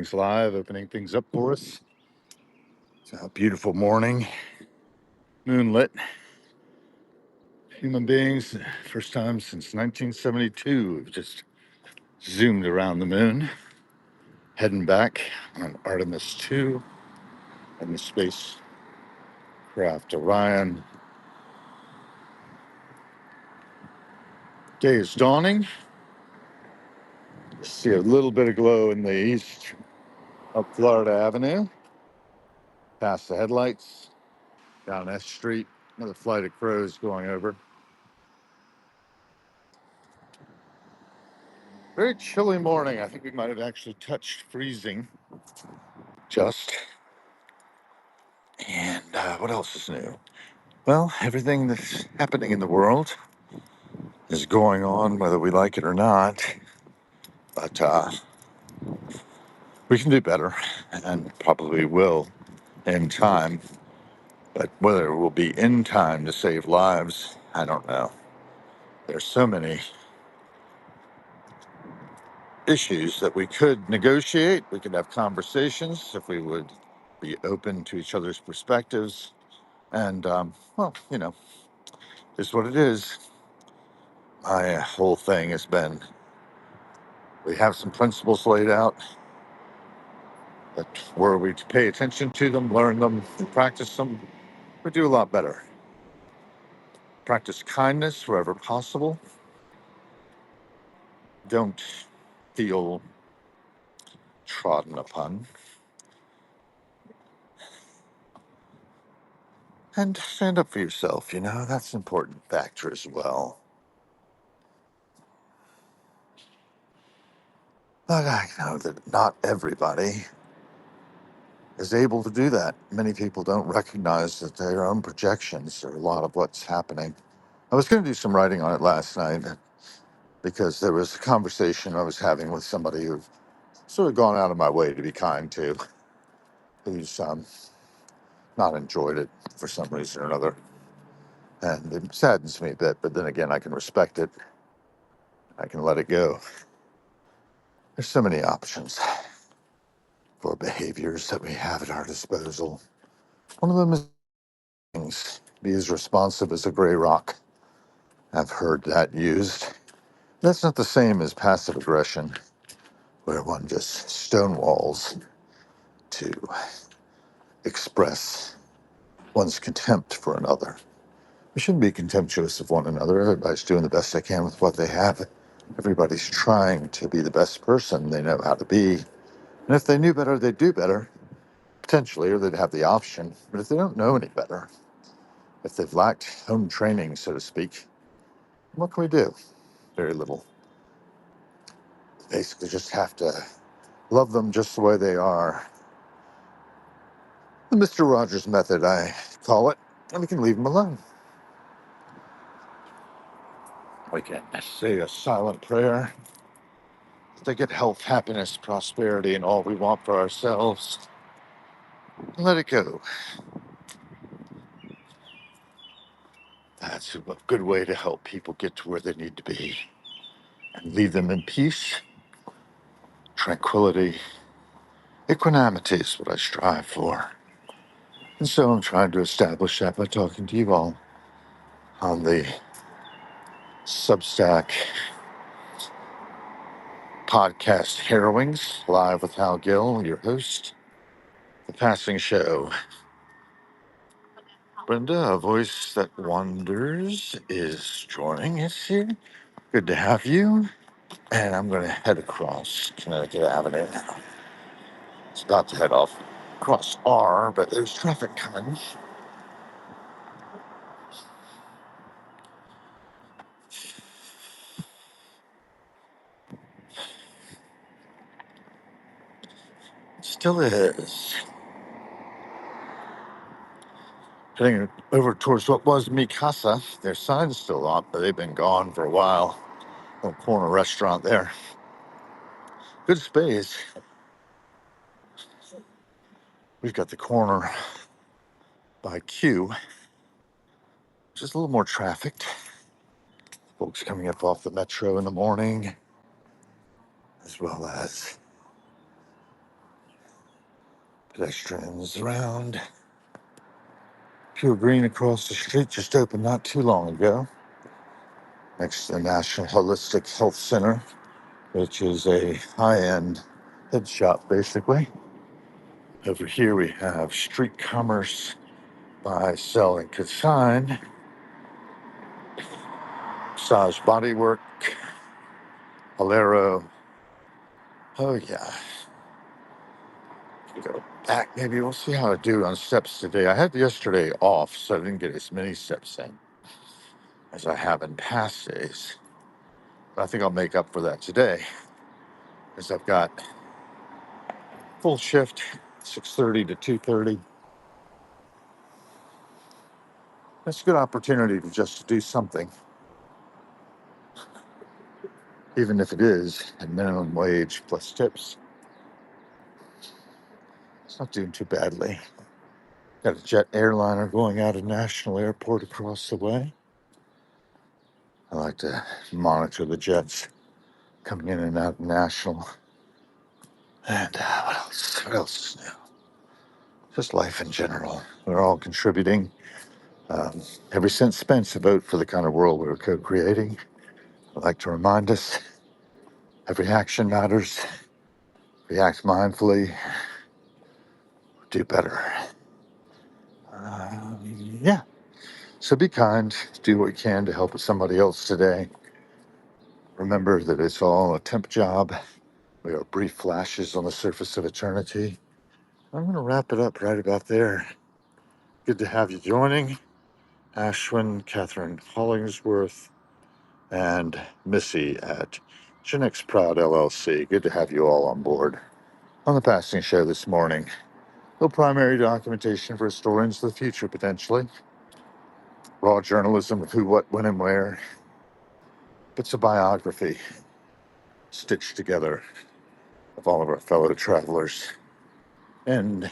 Mornings Live, opening things up for us. It's a beautiful morning, moonlit. Human beings, first time since 1972, we've just zoomed around the moon, heading back on Artemis 2 and the spacecraft Orion. Day is dawning. See a little bit of glow in the east up Florida Avenue, past the headlights, down S Street. Another flight of crows going over. Very chilly morning. I think we might have actually touched freezing just. And what else is new? Well, everything that's happening in the world is going on, whether we like it or not. But we can do better, and probably will in time. But whether it will be in time to save lives, I don't know. There's so many issues that we could negotiate. We could have conversations if we would be open to each other's perspectives. And, well, it's what it is. My whole thing has been we have some principles laid out, but were we to pay attention to them, learn them, and practice them, we'd do a lot better. Practice kindness wherever possible. Don't feel trodden upon. And stand up for yourself, that's an important factor as well. But I know that not everybody is able to do that. Many people don't recognize that their own projections are a lot of what's happening. I was going to do some writing on it last night because there was a conversation I was having with somebody who sort of gone out of my way to be kind to, who's not enjoyed it for some reason or another. And it saddens me a bit, but then again, I can respect it. I can let it go. There's so many options for behaviors that we have at our disposal. One of them is things. Be as responsive as a gray rock. I've heard that used. That's not the same as passive aggression, where one just stonewalls to express one's contempt for another. We shouldn't be contemptuous of one another. Everybody's doing the best they can with what they have. Everybody's trying to be the best person they know how to be. And if they knew better, they'd do better, potentially, or they'd have the option. But if they don't know any better, if they've lacked home training, so to speak, what can we do? Very little. Basically, just have to love them just the way they are. The Mr. Rogers method, I call it, and we can leave them alone. We can say a silent prayer to get health, happiness, prosperity, and all we want for ourselves. And let it go. That's a good way to help people get to where they need to be and leave them in peace, tranquility, equanimity is what I strive for. And so I'm trying to establish that by talking to you all on the Substack podcast Harrowings, live with Hal Gill, your host. The Passing Show. Brenda, a voice that wanders, is joining us here. Good to have you. And I'm going to head across Connecticut Avenue now. It's about to head off across R, but there's traffic coming. Still is. Heading over towards what was Mi Casa. Their sign's still up, but they've been gone for a while. Little corner restaurant there. Good space. We've got the corner by Q. Just a little more trafficked. Folks coming up off the metro in the morning, as well as Pedestrians around. Pure Green across the street just opened not too long ago, next to the National Holistic Health Center, which is a high-end head shop, basically. Over here we have Street Commerce by Sell and Consign, Massage Bodywork, Alero. Oh yeah, go back. Maybe we'll see how I do on steps today. I had yesterday off, so I didn't get as many steps in as I have in past days. But I think I'll make up for that today, because I've got full shift, 6:30 to 2:30. That's a good opportunity to just do something, even if it is at minimum wage plus tips. It's not doing too badly. Got a jet airliner going out of National Airport across the way. I like to monitor the jets coming in and out of National. And what else? What else is new? Just life in general. We're all contributing. Um, every cent spent to vote for the kind of world we're co-creating. I like to remind us every action matters. React mindfully. Do better. Yeah. So be kind. Do what you can to help somebody else today. Remember that it's all a temp job. We are brief flashes on the surface of eternity. I'm going to wrap it up right about there. Good to have you joining. Ashwin, Catherine Hollingsworth, and Missy at Genix Proud LLC. Good to have you all on board. On the Passing Show this morning, no primary documentation for historians of the future, potentially. Raw journalism of who, what, when, and where. It's a biography stitched together of all of our fellow travelers. And